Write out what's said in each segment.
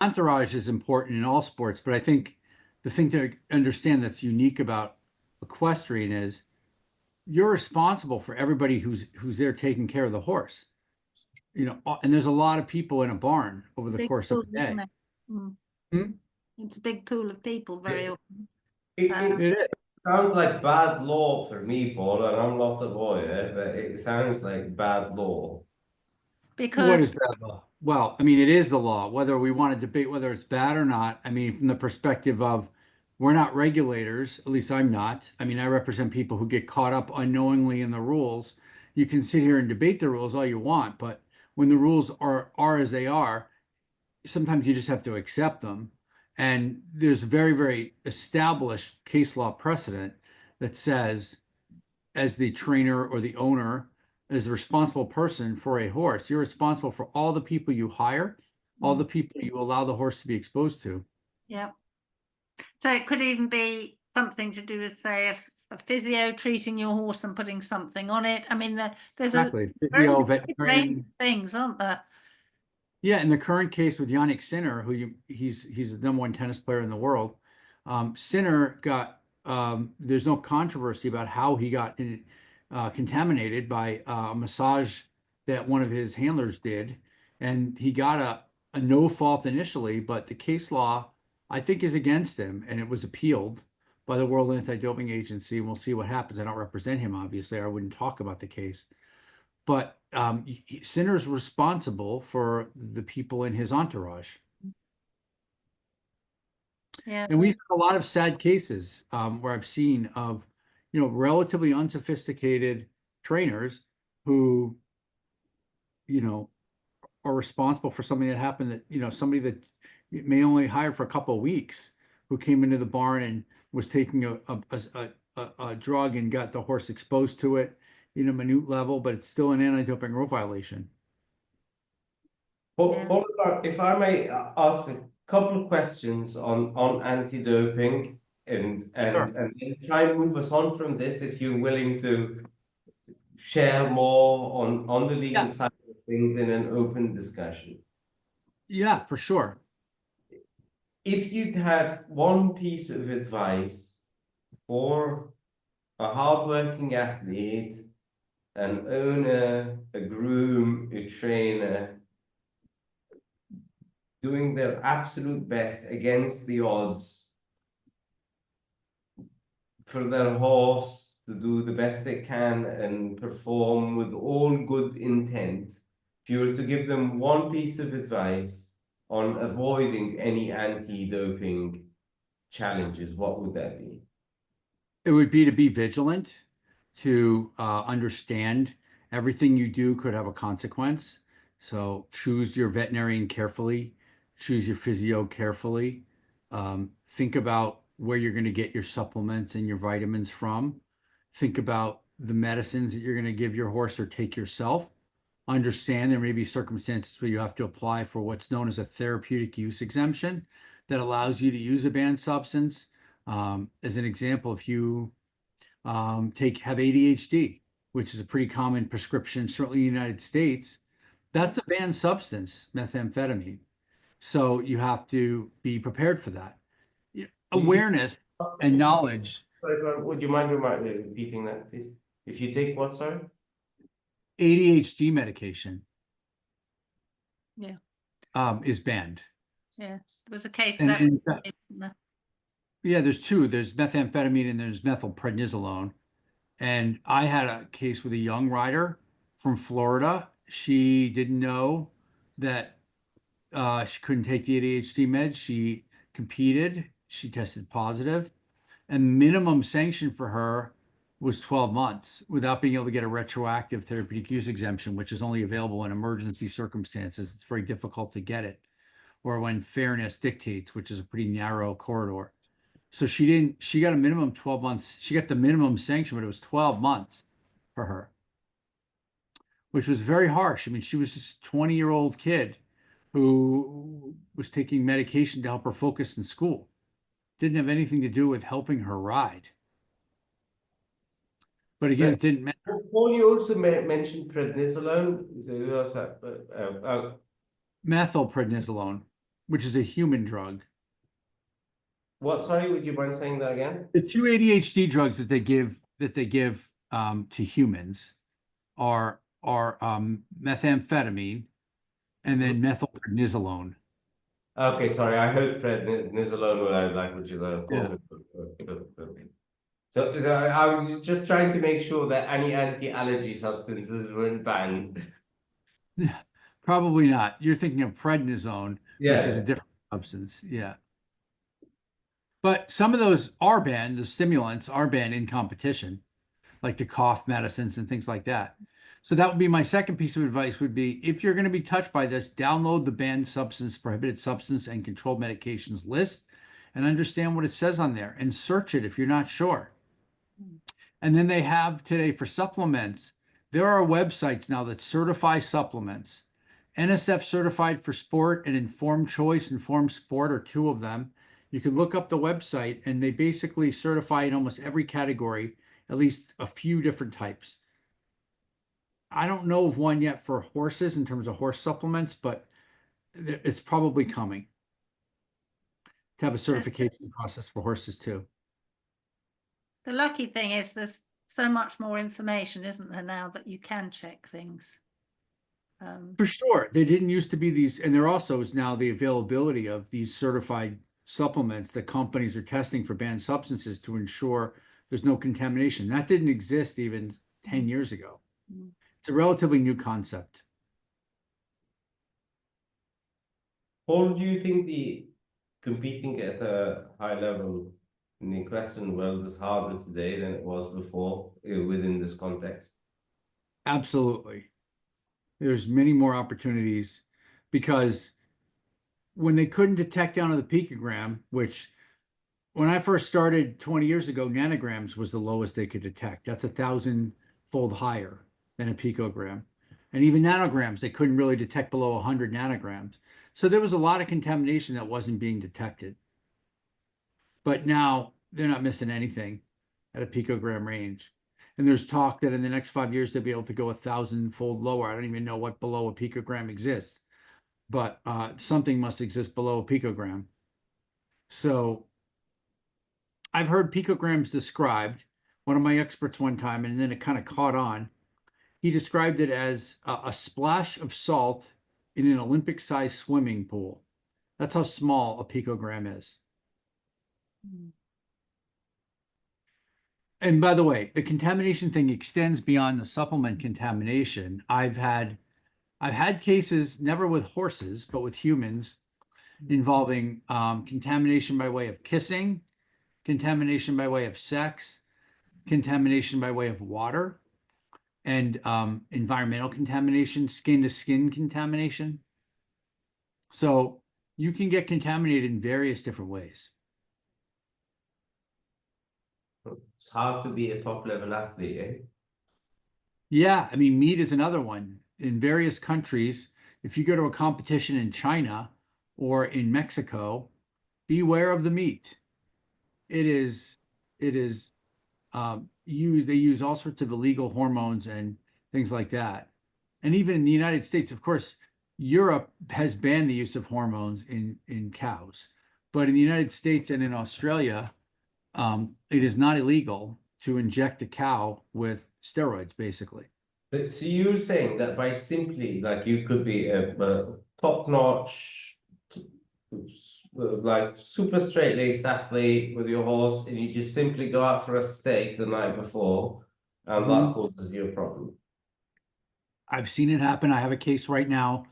entourage is important in all sports, but I think the thing to understand that's unique about equestrian is you're responsible for everybody who's there taking care of the horse. And there's a lot of people in a barn over the Big course of pool, a isn't day. it? Mm. Hmm? It's a big pool of people very often. It It is. sounds like bad law for me, Paul, and I'm not a lawyer, but it sounds like bad law. Because What is bad law? Well, I mean, it is the law, whether we want to debate whether it's bad or not. I mean, from the perspective of we're not regulators, at least I'm not. I mean, I represent people who get caught up unknowingly in the rules. You can sit here and debate the rules all you want, but when the rules are as they are, sometimes you just have to accept them. And there's very, very established case law precedent that says, as the trainer or the owner, as the responsible person for a horse, you're responsible for all the people you hire, all the people you allow the horse to be exposed to. yeah. So it could even be something to do with, say, a physio treating your horse and putting something on it. I mean, there's Exactly. a very Physio, big range of veterinarian. things, aren't there? Yeah, in the current case with Yannick Sinner, he's the #1 tennis player in the world. Sinner got there's no controversy about how he got contaminated by a massage that one of his handlers did, and he got a no fault initially, but the case law I think is against him, and it was appealed by the World Anti-Doping Agency. And we'll see what happens. I don't represent him, obviously. I wouldn't talk about the case. But Sinner's responsible for the people in his entourage. Yeah. And we've had a lot of sad cases where I've seen of, relatively unsophisticated trainers who, are responsible for something that happened that, somebody that may only hire for a couple of weeks who came into the barn and was taking a drug and got the horse exposed to it in a minute level, but it's still an anti-doping rule violation. But Yeah. if I may ask a couple of questions on anti-doping Sure. and then try and move us on from this, if you're willing to share more on the legal Yeah. side of things in an open discussion. Yeah, for sure. If you'd have one piece of advice for a hardworking athlete, an owner, a groom, a trainer, doing their absolute best against the odds for their horse to do the best they can and perform with all good intent, if you were to give them one piece of advice on avoiding any anti-doping challenges, what would that be? It would be to be vigilant, to understand everything you do could have a consequence. So choose your veterinarian carefully, choose your physio carefully. Think about where you're going to get your supplements and your vitamins from. Think about the medicines that you're going to give your horse or take yourself. Understand there may be circumstances where you have to apply for what's known as a therapeutic use exemption that allows you to use a banned substance. As an example, if you have ADHD, which is a pretty common prescription, certainly in the United States, that's a banned substance, methamphetamine. So you have to be prepared for that. Awareness and knowledge. Sorry, would you mind repeating that, please? If you take what, sorry? ADHD medication. Yeah. Is banned. Yeah. There was a case And, that. and yeah, there's two. There's methamphetamine and there's methylprednisolone. And I had a case with a young rider from Florida. She didn't know that she couldn't take the ADHD meds. She competed. She tested positive, and minimum sanction for her was 12 months without being able to get a retroactive therapeutic use exemption, which is only available in emergency circumstances. It's very difficult to get it, or when fairness dictates, which is a pretty narrow corridor. So she got a minimum 12 months. She got the minimum sanction, but it was 12 months for her, which was very harsh. I mean, she was just a 20-year-old kid who was taking medication to help her focus in school. Didn't have anything to do with helping her ride. But again, it didn't matter. Paul, you also mentioned prednisolone. Methylprednisolone. which is a human drug. What, sorry, would you mind saying that again? The two ADHD drugs that they give to humans are methamphetamine and then methylprednisolone. Okay, sorry, I heard prednisolone, like, which is a Yeah. So I was just trying to make sure that any anti-allergy substances weren't banned. Probably not. You're thinking of prednisone, which is a Yeah. different substance. Yeah. But some of those are banned, the stimulants are banned in competition, like the cough medicines and things like that. So that would be my second piece of advice would be if you're going to be touched by this, download the banned substance, prohibited substance, and controlled medications list and understand what it says on there and search it if you're not sure. And then they have today for supplements, there are websites now that certify supplements. NSF certified for sport and informed choice, informed sport are two of them. You can look up the website and they basically certify in almost every category, at least a few different types. I don't know of one yet for horses in terms of horse supplements, but it's probably coming to have a certification process for horses too. The lucky thing is there's so much more information, isn't there, now that you can check things. For sure. There didn't used to be these, and there also is now the availability of these certified supplements that companies are testing for banned substances to ensure there's no contamination. That didn't exist even 10 years ago. Mm. It's a relatively new concept. Paul, do you think the competing at a high level in the equestrian world is harder today than it was before within this context? Absolutely. There's many more opportunities because when they couldn't detect down to the picogram, which when I first started 20 years ago, nanograms was the lowest they could detect. That's 1,000-fold higher than a picogram. And even nanograms, they couldn't really detect below 100 nanograms. So there was a lot of contamination that wasn't being detected. But now they're not missing anything at a picogram range. And there's talk that in the next 5 years, they'll be able to go 1,000-fold lower. I don't even know what below a picogram exists, but something must exist below a picogram. So I've heard picograms described. One of my experts one time, and then it kind of caught on. He described it as a splash of salt in an Olympic-sized swimming pool. That's how small a picogram is. Mm. And by the way, the contamination thing extends beyond the supplement contamination. I've had cases, never with horses, but with humans, involving contamination by way of kissing, contamination by way of sex, contamination by way of water, and environmental contamination, skin to skin contamination. So you can get contaminated in various different ways. It's hard to be a top level athlete, eh? Yeah, I mean, meat is another one. In various countries, if you go to a competition in China or in Mexico, beware of the meat. It is they use all sorts of illegal hormones and things like that. And even in the United States, of course, Europe has banned the use of hormones in cows. But in the United States and in Australia, it is not illegal to inject a cow with steroids, basically. So you're saying that by simply, like, you could be a top-notch, like, super straight-laced athlete with your horse, and you just simply go out for a steak the night before, and that causes you a problem. I've seen it happen. I have a case right now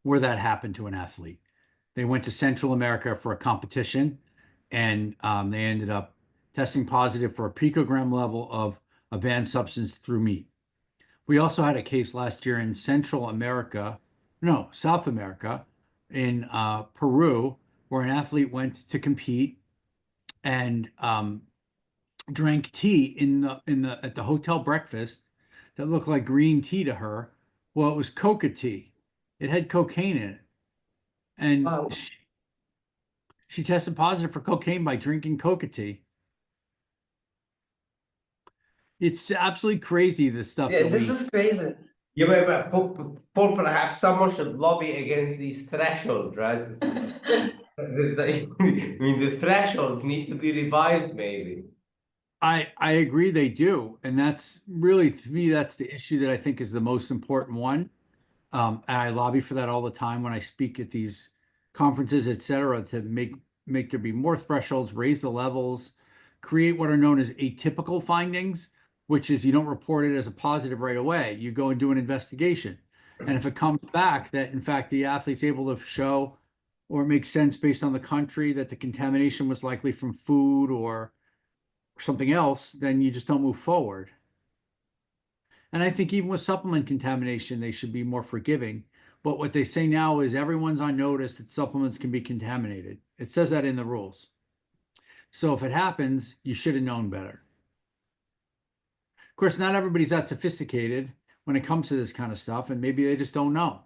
where that happened to an athlete. They went to Central America for a competition, and they ended up testing positive for a picogram level of a banned substance through meat. We also had a case last year in South America, in Peru, where an athlete went to compete and drank tea at the hotel breakfast that looked like green tea to her. Well, it was coca tea. It had cocaine in it, and Wow. she tested positive for cocaine by drinking coca tea. It's absolutely crazy, the stuff Yeah, that this we is crazy. Yeah, but Paul, perhaps someone should lobby against these thresholds, right? I mean, the thresholds need to be revised, maybe. I agree they do. And that's really, to me, that's the issue that I think is the most important one. And I lobby for that all the time when I speak at these conferences, et cetera, to make there be more thresholds, raise the levels, create what are known as atypical findings, which is you don't report it as a positive right away. You go and do an investigation. And if it comes back that in fact the athlete's able to show or it makes sense based on the country that the contamination was likely from food or something else, then you just don't move forward. And I think even with supplement contamination, they should be more forgiving. But what they say now is everyone's on notice that supplements can be contaminated. It says that in the rules. So if it happens, you should have known better. Of course, not everybody's that sophisticated when it comes to this kind of stuff, and maybe they just don't know.